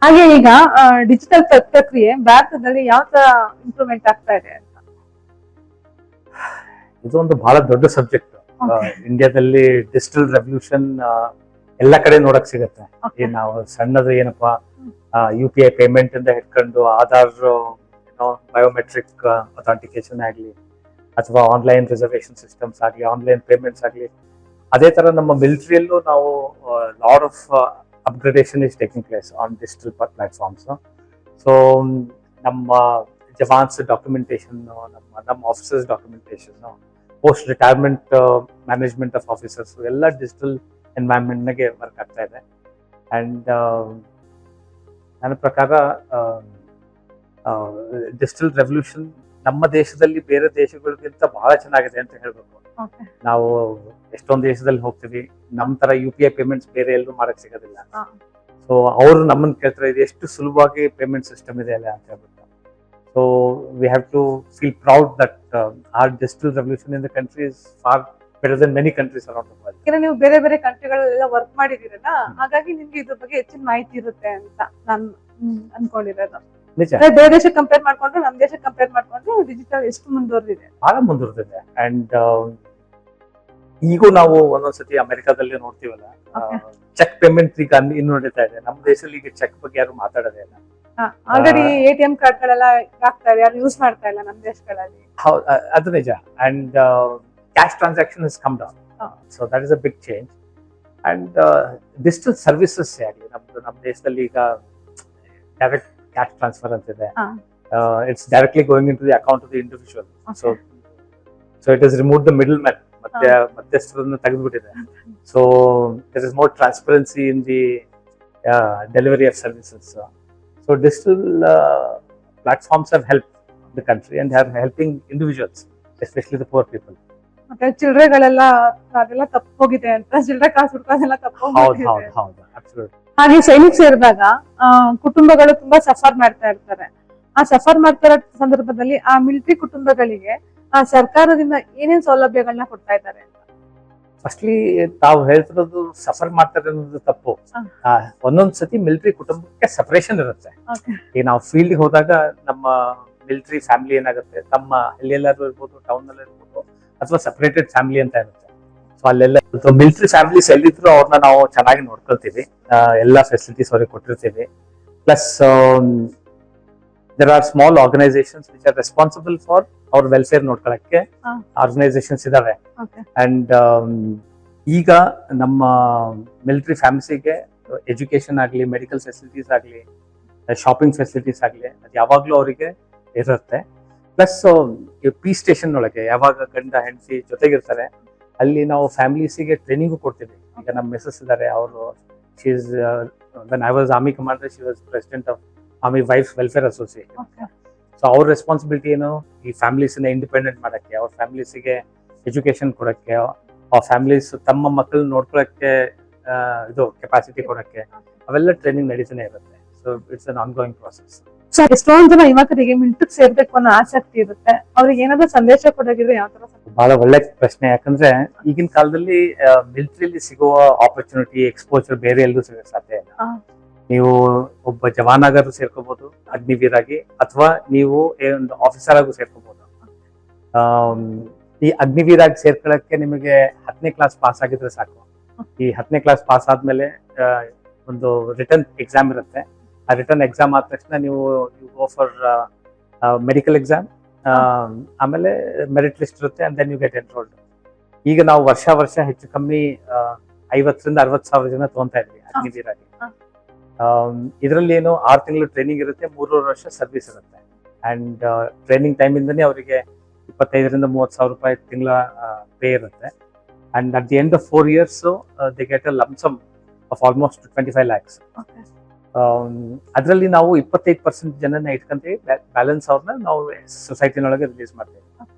ಹಾಗೆ ಈಗ ಡಿಜಿಟಲ್ ಪ್ರಕ್ರಿಯೆ ಭಾರತದಲ್ಲಿ ಯಾವ ತರ ಇಂಪ್ರೂವ್ಮೆಂಟ್ ಆಗ್ತಾ ಇದೆ ಅಂತ? ಇದೊಂದು ಬಹಳ ದೊಡ್ಡ ಸಬ್ಜೆಕ್ಟ್. ಇಂಡಿಯಾದಲ್ಲಿ ಡಿಜಿಟಲ್ ರೆವಲ್ಯೂಷನ್ ಎಲ್ಲ ಕಡೆ ನೋಡಕ್ ಸಿಗತ್ತೆ. ನಾವು ಸಣ್ಣದು ಏನಪ್ಪಾ UPI ಪೇಮೆಂಟ್ ಇಂದ ಹಿಡ್ಕೊಂಡು ಆಧಾರ್ ಬಯೋಮೆಟ್ರಿಕ್ ಅಥೆಂಟಿಕೇಶನ್ ಆಗ್ಲಿ, ಅಥವಾ ಆನ್ಲೈನ್ ರಿಸರ್ವೇಶನ್ ಸಿಸ್ಟಮ್ಸ್ ಆಗ್ಲಿ, ಆನ್ಲೈನ್ ಪೇಮೆಂಟ್ಸ್ ಆಗ್ಲಿ, ಅದೇ ತರ ನಮ್ಮ ಮಿಲಿಟರಿಯಲ್ಲೂ ನಾವು lot of upgradation is taking place on digital platforms. So ನಮ್ಮ ಜವಾನ್ಸ್ ಡಾಕ್ಯುಮೆಂಟೇಶನ್, ನಮ್ಮ officers documentation, post retirement management of officers ಎಲ್ಲ ಡಿಜಿಟಲ್ ಎನ್ವೈರನ್ಮೆಂಟ್ನಾಗೆ ವರ್ಕ್ ಆಗ್ತಾ ಇದೆ. ಅಂಡ್ ನನ್ನ ಪ್ರಕಾರ ಡಿಜಿಟಲ್ ರೆವಲ್ಯೂಷನ್ ನಮ್ಮ ದೇಶದಲ್ಲಿ ಬೇರೆ ದೇಶಗಳಿಗಿಂತ ಬಹಳ ಚೆನ್ನಾಗಿದೆ ಅಂತ ಹೇಳ್ಬೇಕು. ನಾವು ಎಷ್ಟೊಂದು ದೇಶದಲ್ಲಿ ಹೋಗ್ತೀವಿ, ನಮ್ ತರ UPI ಪೇಮೆಂಟ್ಸ್ ಬೇರೆ ಎಲ್ಲರೂ ಮಾಡಕ್ ಸಿಗೋದಿಲ್ಲ. ಸೊ ಅವರು ನಮ್ಮನ್ನ ಕೇಳ್ತಾರೆ, ಇದು ಎಷ್ಟು ಸುಲಭವಾಗಿ ಪೇಮೆಂಟ್ ಸಿಸ್ಟಮ್ ಇದೆ ಅಲ್ಲ ಅಂತ ಹೇಳ್ಬಿಟ್ಟು. So we have to feel proud that our digital revolution in the country is far better than many countries around the world. ಈಗ ನೀವು ಬೇರೆ ಬೇರೆ ಕಂಟ್ರಿಗಳೆಲ್ಲ ವರ್ಕ್ ಮಾಡಿದಿರಲ್ಲ, ಹಾಗಾಗಿ ನಿಮ್ಗೆ ಇದ್ರ ಬಗ್ಗೆ ಹೆಚ್ಚಿನ ಮಾಹಿತಿ ಇರುತ್ತೆ ಅಂತ ನಾನು ಅನ್ಕೊಂಡಿರೋದು. ಬೇರೆ ದೇಶಕ್ಕೆ ಕಂಪೇರ್ ಮಾಡ್ಕೊಂಡ್ರೆ ನಮ್ ದೇಶಕ್ಕೆ ಕಂಪೇರ್ ಮಾಡ್ಕೊಂಡ್ರೆ ಡಿಜಿಟಲ್ ಎಷ್ಟು ಮುಂದುವರೆದಿದೆ? ಬಹಳ ಮುಂದುವರೆದಿದೆ. ಅಂಡ್ ಈಗೂ ನಾವು ಒಂದೊಂದ್ಸತಿ ಅಮೆರಿಕಾದಲ್ಲಿ ನೋಡ್ತೀವಲ್ಲ, ಚೆಕ್ ಪೇಮೆಂಟ್ ಈಗ ಇನ್ನು ನಡೀತಾ ಇದೆ. ನಮ್ಮ ದೇಶದಲ್ಲಿ ಈಗ ಚೆಕ್ ಬಗ್ಗೆ ಯಾರು ಮಾತಾಡೋದೇ ಇಲ್ಲ. ಆಲ್ರೆಡಿ ATM ಕಾರ್ಡ್ ಗಳೆಲ್ಲ ಆಗ್ತಾ ಇದೆ, ಯಾರು ಯೂಸ್ ಮಾಡ್ತಾ ಇಲ್ಲ ನಮ್ಮ ದೇಶಗಳಲ್ಲಿ. ಅದು ನಿಜ. And cash transaction is come down. So that is a big change. And digital services ಆಗಲಿ, ನಮ್ಮ ದೇಶದಲ್ಲಿ ಈಗ ಡೈರೆಕ್ಟ್ ಕ್ಯಾಶ್ ಟ್ರಾನ್ಸ್ಫರ್ ಅಂತಿದೆ. It's directly going in to the account of the individual. So it is remove the middle man, ಮಧ್ಯಸ್ಥರನ್ನು ತೆಗೆದುಬಿಟ್ಟಿದೆ. So there is more transparency in the delivery of services. So digital platforms have help the country and are helping individuals, especially the poor people. ಮತ್ತೆ ಚಿಲ್ಲರೆಗಳೆಲ್ಲ ಅದೆಲ್ಲ ತಪ್ಪೋಗಿದೆ ಅಂತ, ಚಿಲ್ಲರೆ ಕಾಸು ಹುಡ್ಕೋದೆಲ್ಲ ತಪ್ಪೋಗಿದೆ. ಹಾಗೆ ಸೈನಿಕ್ ಸೇರಿದಾಗ ಕುಟುಂಬಗಳು ತುಂಬಾ ಸಫರ್ ಮಾಡ್ತಾ ಇರ್ತಾರೆ. ಆ ಸಫರ್ ಮಾಡ್ತಾ ಇರೋ ಸಂದರ್ಭದಲ್ಲಿ ಆ ಮಿಲಿಟರಿ ಕುಟುಂಬಗಳಿಗೆ ಆ ಸರ್ಕಾರದಿಂದ ಏನೇನ್ ಸೌಲಭ್ಯಗಳನ್ನ ಕೊಡ್ತಾ ಇದ್ದಾರೆ ಅಂತ? ಫಸ್ಟ್ಲಿ ತಾವು ಹೇಳ್ತಿರೋದು ಸಫರ್ ಮಾಡ್ತಾರೆ ಅನ್ನೋದು ತಪ್ಪು. ಒಂದೊಂದ್ ಸತಿ ಮಿಲಿಟರಿ ಕುಟುಂಬಕ್ಕೆ ಸಪರೇಷನ್ ಇರುತ್ತೆ. ಈಗ ನಾವು ಫೀಲ್ಡ್ ಹೋದಾಗ ನಮ್ಮ ಮಿಲಿಟರಿ ಫ್ಯಾಮಿಲಿ ಏನಾಗುತ್ತೆ, ತಮ್ಮ ಹಳ್ಳಿಯಲ್ಲಾದ್ರೂ ಇರ್ಬೋದು, ಟೌನ್ ನಲ್ಲಿ ಇರ್ಬೋದು, ಅಥವಾ ಸಪರೇಟೆಡ್ ಫ್ಯಾಮಿಲಿ ಅಂತ ಇರುತ್ತೆ. ಸೊ ಅಲ್ಲೆಲ್ಲ ಮಿಲಿಟರಿ ಫ್ಯಾಮಿಲೀಸ್ ಎಲ್ಲಿದ್ರು ಅವ್ರನ್ನ ನಾವು ಚೆನ್ನಾಗಿ ನೋಡ್ಕೊಳ್ತೀವಿ, ಎಲ್ಲ ಫೆಸಿಲಿಟೀಸ್ ಅವ್ರಿಗೆ ಕೊಟ್ಟಿರ್ತೀವಿ. Plus there are small organizations which are responsible for our welfare ನೋಡ್ಕೊಳ್ಳಕ್ಕೆ ಆರ್ಗನೈಸೇಷನ್ಸ್ ಇದಾವೆ. ಅಂಡ್ ಈಗ ನಮ್ಮ ಮಿಲಿಟರಿ ಫ್ಯಾಮಿಲಿಗೆ ಎಜುಕೇಶನ್ ಆಗ್ಲಿ, ಮೆಡಿಕಲ್ ಫೆಸಿಲಿಟೀಸ್ ಆಗ್ಲಿ, ಶಾಪಿಂಗ್ ಫೆಸಿಲಿಟೀಸ್ ಆಗ್ಲಿ, ಅದು ಯಾವಾಗ್ಲೂ ಅವರಿಗೆ ಇರುತ್ತೆ. ಪ್ಲಸ್ ಪೀಸ್ ಸ್ಟೇಷನ್ ಒಳಗೆ ಯಾವಾಗ ಗಂಡ ಹೆಂಡತಿ ಜೊತೆಗಿರ್ತಾರೆ, ಅಲ್ಲಿ ನಾವು ಫ್ಯಾಮಿಲೀಸಿಗೆ ಟ್ರೈನಿಂಗು ಕೊಡ್ತೀವಿ. ಈಗ ನಮ್ಮ ಮಿಸಸ್ ಇದ್ದಾರೆ, ಅವರು when I was army commander, she was president of Army Wives Welfare Association. So ಅವ್ರ ರೆಸ್ಪಾನ್ಸಿಬಿಲಿಟಿ ಏನು, ಈ ಫ್ಯಾಮಿಲೀಸ್ನ ಇಂಡಿಪೆಂಡೆಂಟ್ ಮಾಡಕ್ಕೆ, ಅವ್ರ ಫ್ಯಾಮಿಲೀಸಿಗೆ ಎಜುಕೇಶನ್ ಕೊಡಕ್ಕೆ, ಆ ಫ್ಯಾಮಿಲೀಸ್ ತಮ್ಮ ಮಕ್ಕಳನ್ನ ನೋಡ್ಕೊಳಕ್ಕೆ ಇದು ಕೆಪಾಸಿಟಿ ಕೊಡಕ್ಕೆ, ಅವೆಲ್ಲ ಟ್ರೈನಿಂಗ್ ನಡೀತಾನೆ ಇರುತ್ತೆ. So it's an on going process. So ಎಷ್ಟೊಂದು ಜನ ಯುವಕರಿಗೆ ಮಿಲಿಟರಿ ಸೇರ್ಬೇಕು ಅನ್ನೋ ಆಸಕ್ತಿ ಇರುತ್ತೆ, ಅವ್ರಿಗೆ ಏನಾದ್ರು ಸಂದೇಶ ಕೊಡೋದಿದ್ರೆ ಯಾವ ತರ? ಬಹಳ ಒಳ್ಳೆ ಪ್ರಶ್ನೆ. ಯಾಕಂದ್ರೆ ಈಗಿನ ಕಾಲದಲ್ಲಿ ಮಿಲಿಟರಿಲಿ ಸಿಗುವ ಆಪರ್ಚುನಿಟಿ, ಎಕ್ಸ್ಪೋಜರ್ ಬೇರೆ ಎಲ್ಲೂ ಸಿಗಕ್ಕೆ ಸಾಧ್ಯ ಇಲ್ಲ. ನೀವು ಒಬ್ಬ ಜವಾನ್ ಆಗಾದ್ರೂ ಸೇರ್ಕೋಬಹುದು ಅಗ್ನಿವೀರ್ ಆಗಿ, ಅಥವಾ ನೀವು ಒಂದು ಆಫೀಸರ್ ಆಗು ಸೇರ್ಕೋಬಹುದು. ಈ ಅಗ್ನಿವೀರ್ ಆಗಿ ಸೇರ್ಕೊಳ್ಳಕ್ಕೆ ನಿಮಗೆ 10ನೇ ಕ್ಲಾಸ್ ಪಾಸ್ ಆಗಿದ್ರೆ ಸಾಕು. ಈ 10ನೇ ಕ್ಲಾಸ್ ಪಾಸ್ ಆದ್ಮೇಲೆ ಒಂದು ರಿಟರ್ನ್ ಎಕ್ಸಾಮ್ ಇರುತ್ತೆ. ಆ ರಿಟರ್ನ್ ಎಕ್ಸಾಮ್ ಆದ ತಕ್ಷಣ ನೀವು ಗೋ ಫಾರ್ ಮೆಡಿಕಲ್ ಎಕ್ಸಾಮ್, ಆಮೇಲೆ ಮೆರಿಟ್ ಲಿಸ್ಟ್ ಇರುತ್ತೆ, and then you get enrolled. ಈಗ ನಾವು ವರ್ಷ ಹೆಚ್ಚು ಕಮ್ಮಿ 50,000 ರಿಂದ 60,000 ಜನ ತಗೊಂತಾ ಇದ್ವಿ ಅಗ್ನಿವೀರ್ ಆಗಿ. ಇದರಲ್ಲಿ ಏನು 6 ತಿಂಗಳು ಟ್ರೈನಿಂಗ್ ಇರುತ್ತೆ, 3.5 ವರ್ಷ ಸರ್ವಿಸ್ ಇರುತ್ತೆ. ಅಂಡ್ ಟ್ರೈನಿಂಗ್ ಟೈಮ್ ಇಂದನೇ ಅವರಿಗೆ 25,000 ರಿಂದ 30,000 ರೂಪಾಯಿ ತಿಂಗಳ ಪೇ ಇರುತ್ತೆ. And at the end of 4 years they get a lump sum of almost 25 lakhs. ಅದರಲ್ಲಿ ನಾವು 25% ಜನನ ಇಟ್ಕೊಂತೀವಿ, ಬ್ಯಾಲೆನ್ಸ್ ಅವ್ರನ್ನ ನಾವು ಸೊಸೈಟಿನೊಳಗೆ ರಿಲೀಸ್ ಮಾಡ್ತೀವಿ.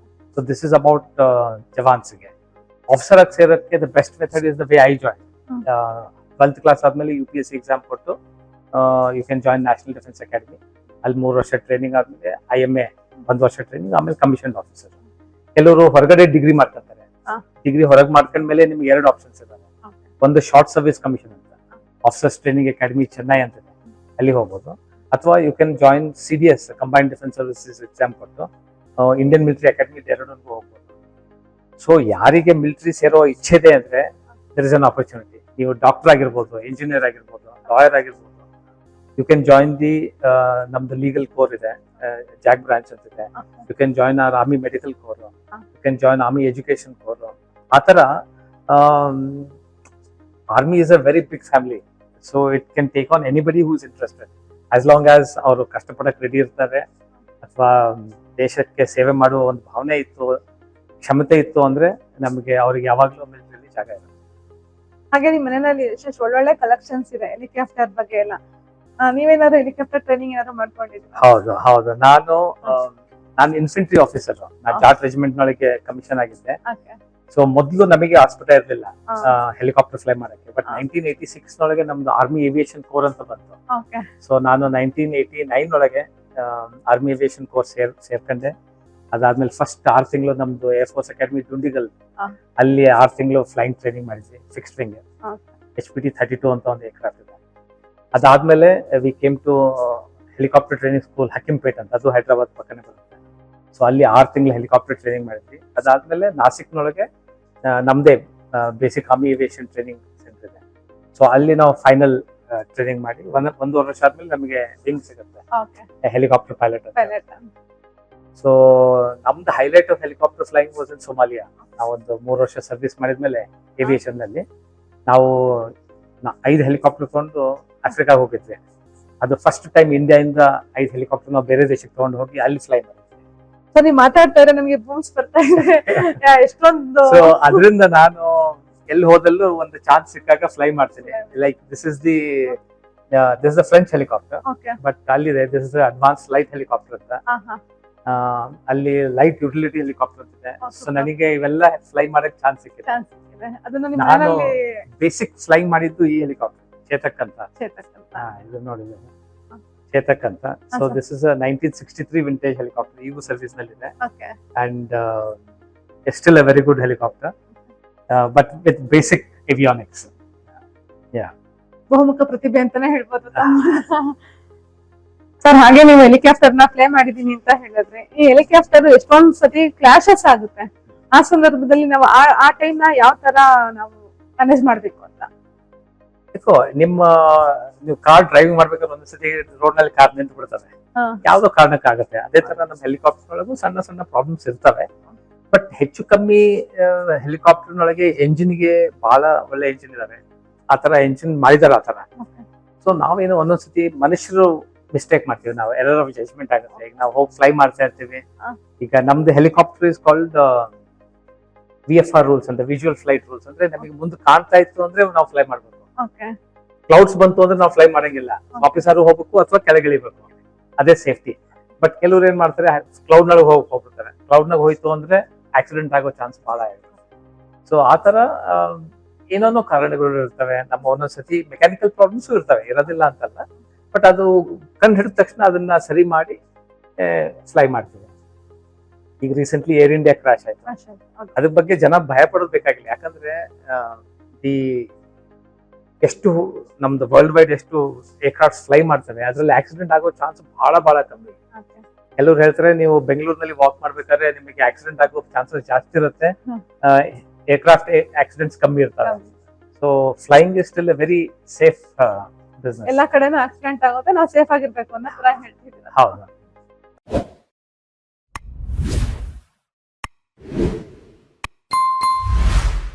ಸೊ ದಿಸ್ ಇಸ್ ಅಬೌಟ್ ಜವಾನ್ಸ್ಗೆ. ಆಫೀಸರ್ ಆಗಿ ಸೇರೋಕ್ಕೆ the best method is the way I join. 12th class ಆದ್ಮೇಲೆ UPSC ಎಕ್ಸಾಮ್ ಕೊಟ್ಟು you can join National Defence Academy. ಅಲ್ಲಿ 3 ವರ್ಷ ಟ್ರೈನಿಂಗ್ ಆದ್ಮೇಲೆ IMA 1 ವರ್ಷ ಟ್ರೈನಿಂಗ್, ಆಮೇಲೆ ಕಮಿಷನ್ ಆಫೀಸರ್. ಕೆಲವರು ಹೊರಗಡೆ ಡಿಗ್ರಿ ಮಾಡ್ಕೊತಾರೆ. ಡಿಗ್ರಿ ಹೊರಗೆ ಮಾಡ್ಕೊಂಡ್ಮೇಲೆ ನಿಮ್ಗೆ 2 ಆಪ್ಷನ್ಸ್ ಇದಾವೆ. ಒಂದು ಶಾರ್ಟ್ ಸರ್ವಿಸ್ ಕಮಿಷನ್ ಅಂತ, ಆಫೀಸರ್ಸ್ ಟ್ರೈನಿಂಗ್ ಅಕಾಡೆಮಿ ಚೆನ್ನೈ ಅಂತಿದೆ. ಅಲ್ಲಿ ಹೋಗ್ಬೋದು. ಅಥವಾ you can join CDS combined defence services exam ಕೊಟ್ಟು ಇಂಡಿಯನ್ ಮಿಲಿಟರಿ ಅಕಾಡೆಮಿ ಎರಡನ್ನೂ ಹೋಗ್ಬೋದು. ಸೊ ಯಾರಿಗೆ ಮಿಲಿಟರಿ ಸೇರೋ ಇಚ್ಛೆ ಇದೆ ಅಂದ್ರೆ ದರ್ ಇಸ್ ಅನ್ ಆಪರ್ಚುನಿಟಿ. ನೀವು ಡಾಕ್ಟರ್ ಆಗಿರ್ಬೋದು, ಇಂಜಿನಿಯರ್ ಆಗಿರ್ಬೋದು, ಲಾಯರ್ ಆಗಿರ್ಬೋದು. ಯು ಕ್ಯಾನ್ ಜಾಯಿನ್ ದಿ ನಮ್ದು ಲೀಗಲ್ ಕೋರ್ ಇದೆ, ಜಾಕ್ ಬ್ರಾಂಚ್ ಅಂತ ಇದೆ. You can join our army medical corps, you can join army education corps. ಆ ಥರ army is a very big family. So it can take on anybody who is interested, as long as ಅವರು ಕಷ್ಟಪಡಕ್ಕೆ ready ಇರ್ತಾರೆ ಅಥವಾ ದೇಶಕ್ಕೆ ಸೇವೆ ಮಾಡುವ ಒಂದು ಭಾವನೆ ಇತ್ತು, ಕ್ಷಮತೆ ಇತ್ತು ಅಂದ್ರೆ ನಮಗೆ ಅವ್ರಿಗೆ ಯಾವಾಗ್ಲೂ ಮಿಲಿಟರಿಯಲ್ಲಿ ಜಾಗ ಇದೆ. ಹಾಗೆ ನಿಮ್ಮ ಮನೆಯಲ್ಲಿ ಎಷ್ಟೆಷ್ಟು ಒಳ್ಳೊಳ್ಳೆ ಕಲೆಕ್ಷನ್ಸ್ ಇದೆ ಹೆಲಿಕಾಪ್ಟರ್ ಬಗ್ಗೆ ಎಲ್ಲ. ನೀವೇನಾದ್ರು ಹೆಲಿಕಾಪ್ಟರ್ ಟ್ರೈನಿಂಗ್ ಏನಾದ್ರು ಮಾಡ್ಕೊಂಡಿದ್ದೀರಾ? ಹೌದು. ನಾನು ಇನ್ಫೆಂಟ್ರಿ ಆಫೀಸರ್. ನಾನು ಜಾಟ್ ರೆಜಿಮೆಂಟ್ ನೊಳಗೆ ಕಮಿಷನ್ ಆಗಿದ್ದೆ. ಸೊ ಮೊದಲು ನಮಗೆ ಆಸ್ಪತ್ರೆ ಇರಲಿಲ್ಲ ಹೆಲಿಕಾಪ್ಟರ್ ಫ್ಲೈ ಮಾಡಕ್ಕೆ. ಬಟ್ 1986 ನೊಳಗೆ ನಮ್ದು ಆರ್ಮಿ ಏವಿಯೇಷನ್ ಕೋರ್ ಅಂತ ಬಂತು. ಸೊ ನಾನು 1989 ಒಳಗೆ ಆರ್ಮಿ ಏವಿಯೇಷನ್ ಕೋರ್ಸ್ ಸೇರ್ಕೊಂಡೆ. ಅದಾದ್ಮೇಲೆ ಫಸ್ಟ್ 6 ತಿಂಗಳು ನಮ್ದು ಏರ್ಫೋರ್ಸ್ ಅಕಾಡೆಮಿ ಡುಂಡಿಗಲ್, ಅಲ್ಲಿ 6 ತಿಂಗಳು ಫ್ಲೈಯಿಂಗ್ ಟ್ರೈನಿಂಗ್ ಮಾಡಿದ್ವಿ. ಫಿಕ್ಸ್ಡ್ ವಿಂಗ್ HPT 32 ಅಂತ ಒಂದು ಏರ್ಕ್ರಾಫ್ಟ್ ಇದೆ. ಅದಾದ್ಮೇಲೆ we came to helicopter training school Hakimpet ಅಂತ, ಅದು ಹೈದರಾಬಾದ್ ಪಕ್ಕನೇ ಬರುತ್ತೆ. ಸೊ ಅಲ್ಲಿ 6 ತಿಂಗಳು ಹೆಲಿಕಾಪ್ಟರ್ ಟ್ರೈನಿಂಗ್ ಮಾಡಿದ್ವಿ. ಅದಾದ್ಮೇಲೆ ನಾಸಿಕ್ನೊಳಗೆ ನಮ್ದೇ basic army aviation training centre ಇದೆ. ಸೊ ಅಲ್ಲಿ ನಾವು ಫೈನಲ್ ಟ್ರೈನಿಂಗ್ ಮಾಡಿ ಒಂದೂವರೆ ವರ್ಷ ಆದ್ಮೇಲೆ ನಮಗೆ ವಿಂಗ್ ಸಿಗುತ್ತೆ ಹೆಲಿಕಾಪ್ಟರ್ ಪೈಲಟ್. ಸೊ ನಮ್ದು highlight of helicopter flying was in Somalia. ನಾವೊಂದು 3 ವರ್ಷ ಸರ್ವಿಸ್ ಮಾಡಿದ್ಮೇಲೆ ಏವಿಯೇಷನ್ ನಲ್ಲಿ ನಾವು 5 ಹೆಲಿಕಾಪ್ಟರ್ ತಗೊಂಡು ಆಫ್ರಿಕಾ ಹೋಗಿದ್ವಿ. ಅದು ಫಸ್ಟ್ ಟೈಮ್ ಇಂಡಿಯಾದಿಂದ 5 ಹೆಲಿಕಾಪ್ಟರ್ ನಾವು ಬೇರೆ ದೇಶಕ್ಕೆ ತಗೊಂಡು ಹೋಗಿ ಅಲ್ಲಿ ಫ್ಲೈ ಮಾಡಿದ್ವಿ. ಸೊ ನೀವು ಮಾತಾಡ್ತಾ ಇದ್ರೆ ನಮಗೆ ಬೂಮ್ಸ್ ಬರ್ತಾ ಇದೆ ಎಷ್ಟೊಂದು. ಸೊ ಅದರಿಂದ ನಾನು ಎಲ್ಲಿ ಹೋದಲ್ಲೂ ಒಂದು ಚಾನ್ಸ್ ಸಿಕ್ಕಾಗ ಫ್ಲೈ ಮಾಡ್ತೀನಿ. Like this is the French helicopter, but ಅಲ್ಲಿದೆ this is advance light helicopter ಅಂತ. ಅಲ್ಲಿ ಲೈಟ್ ಯುಟಿಲಿಟಿ ಹೆಲಿಕಾಪ್ಟರ್ ಅಂತಿದೆ. ಸೊ ನನಗೆ ಇವೆಲ್ಲ ಫ್ಲೈ ಮಾಡಕ್ ಚಾನ್ಸ್ ಸಿಕ್ಕಿದೆ. ನಾನು ಬೇಸಿಕ್ ಫ್ಲೈ ಮಾಡಿದ್ದು ಈ ಹೆಲಿಕಾಪ್ಟರ್ ಚೇತಕ್ ಅಂತ. ಇದು ನೋಡಿದ್ರೆ ಚೇತಕ್ ಅಂತ. So this is 1963 vintage helicopter. ಈಗೂ ಸರ್ವಿಸ್ ನಲ್ಲಿದೆ and still a very good helicopter, but with basic avionics. ಬಹುಮುಖ ಪ್ರತಿಭೆ ಅಂತಾನೆ ಹೇಳ್ಬೋದು ಸರ್. ಹಾಗೆ ನೀವು ಹೆಲಿಕಾಪ್ಟರ್ ನ ಫ್ಲೈ ಮಾಡಿದೀನಿ ಅಂತ ಹೇಳಿದ್ರೆ, ಈ ಹೆಲಿಕಾಪ್ಟರ್ ಎಷ್ಟೊಂದ್ ಸತಿ ಕ್ಲಾಶಸ್ ಆಗುತ್ತೆ. ಆ ಸಂದರ್ಭದಲ್ಲಿ ನಾವು ಆ ಟೈಮ್ ನ ಯಾವ ತರ ನಾವು ಮ್ಯಾನೇಜ್ ಮಾಡ್ಬೇಕು ಅಂತ? ನೀವು ಕಾರ್ ಡ್ರೈವಿಂಗ್ ಮಾಡ್ಬೇಕಾದ್ರೆ ಒಂದ್ಸತಿ ರೋಡ್ ನಲ್ಲಿ ಕಾರ್ ನಿಂತು ಬಿಡ್ತವೆ, ಯಾವ್ದೋ ಕಾರಣಕ್ಕಾಗತ್ತೆ. ಅದೇ ತರ ನಮ್ಮ ಹೆಲಿಕಾಪ್ಟರ್ ಒಳಗೂ ಸಣ್ಣ ಸಣ್ಣ ಪ್ರಾಬ್ಲಮ್ಸ್ ಇರ್ತವೆ. ಬಟ್ ಹೆಚ್ಚು ಕಮ್ಮಿ ಹೆಲಿಕಾಪ್ಟರ್ ನೊಳಗೆ ಎಂಜಿನ್ಗೆ ಬಹಳ ಒಳ್ಳೆ ಎಂಜಿನ್ ಇದಾವೆ, ಆತರ ಎಂಜಿನ್ ಮಾಡಿದಾರೆ ಆತರ. ಸೊ ನಾವೇನು ಒಂದೊಂದ್ಸತಿ ಮನುಷ್ಯರು ಮಿಸ್ಟೇಕ್ ಮಾಡ್ತೀವಿ, ನಾವು ಎರರ್ ಆಫ್ ಜಜ್ಮೆಂಟ್ ಆಗುತ್ತೆ. ಈಗ ನಾವು ಹೋಗಿ ಫ್ಲೈ ಮಾಡ್ತಾ ಇರ್ತೀವಿ. ಈಗ ನಮ್ದು helicopter is called VFR rules ಅಂತ, ವಿಜುವಲ್ ಫ್ಲೈಟ್ ರೂಲ್ಸ್. ಅಂದ್ರೆ ನಮಗೆ ಮುಂದೆ ಕಾಣ್ತಾ ಇತ್ತು ಅಂದ್ರೆ ನಾವು ಫ್ಲೈ ಮಾಡ್ಬೇಕು. ಕ್ಲೌಡ್ಸ್ ಬಂತು ಅಂದ್ರೆ ನಾವು ಫ್ಲೈ ಮಾಡಂಗಿಲ್ಲ, ಆಫೀಸರ್ ಹೋಗ್ಬೇಕು ಅಥವಾ ಕೆಳಗಿಳಿಬೇಕು, ಅದೇ ಸೇಫ್ಟಿ. ಬಟ್ ಕೆಲವ್ರು ಏನ್ ಮಾಡ್ತಾರೆ, ಕ್ಲೌಡ್ ನಾಗ ಹೋಗ್ಬಿಡ್ತಾರೆ. ಕ್ಲೌಡ್ ನಾಗ ಹೋಯ್ತು ಅಂದ್ರೆ ಆಕ್ಸಿಡೆಂಟ್ ಆಗೋ ಚಾನ್ಸ್ ಬಹಳ ಇದೆ. ಸೊ ಆತರ ಏನೇನೋ ಕಾರಣಗಳು ಇರ್ತವೆ. ನಮ್ಮ ಒಂದೊಂದ್ಸತಿ ಮೆಕ್ಯಾನಿಕಲ್ ಪ್ರಾಬ್ಲಮ್ಸ್ ಇರ್ತವೆ, ಇರೋದಿಲ್ಲ ಅಂತಲ್ಲ. ಬಟ್ ಅದು ಕಂಡು ಹಿಡಿದ ತಕ್ಷಣ ಅದನ್ನ ಸರಿ ಮಾಡಿ ಫ್ಲೈ ಮಾಡ್ತೀವಿ. ಈಗ ರೀಸೆಂಟ್ಲಿ ಏರ್ ಇಂಡಿಯಾ ಕ್ರಾಶ್ ಆಯ್ತು. ಅದ್ರ ಬಗ್ಗೆ ಜನ ಭಯ ಪಡೋದು ಬೇಕಾಗಿಲ್ಲ. ಯಾಕಂದ್ರೆ ಎಷ್ಟು ನಮ್ದು ವರ್ಲ್ಡ್ ವೈಡ್ ಎಷ್ಟು ಏರ್ಕ್ರಾಫ್ಟ್ ಫ್ಲೈ ಮಾಡ್ತವೆ, ಅದ್ರಲ್ಲಿ ಆಕ್ಸಿಡೆಂಟ್ ಆಗೋ ಚಾನ್ಸ್ ಬಹಳ ಕಮ್ಮಿ. ಕೆಲವ್ರು ಹೇಳ್ತಾರೆ ನೀವು ಬೆಂಗಳೂರಿನಲ್ಲಿ ವಾಕ್ ಮಾಡ್ಬೇಕಾದ್ರೆ ನಿಮಗೆ ಆಕ್ಸಿಡೆಂಟ್ ಆಗೋ ಚಾನ್ಸಸ್ ಜಾಸ್ತಿ ಇರುತ್ತೆ, ಏರ್ಕ್ರಾಫ್ಟ್ ಆಕ್ಸಿಡೆಂಟ್ಸ್ ಕಮ್ಮಿ ಇರ್ತವೆ. So flying is still A very safe business. ಎಲ್ಲಾ ಕಡೆನೂ ಆಕ್ಸಿಡೆಂಟ್ ಆಗುತ್ತೆ, ನಾವು ಸೇಫ್ ಆಗಿರ್ಬೇಕು ಅನ್ನೋ ತರ ಹೇಳ್ತಿದ್ದೀರಾ. ಹೌದು.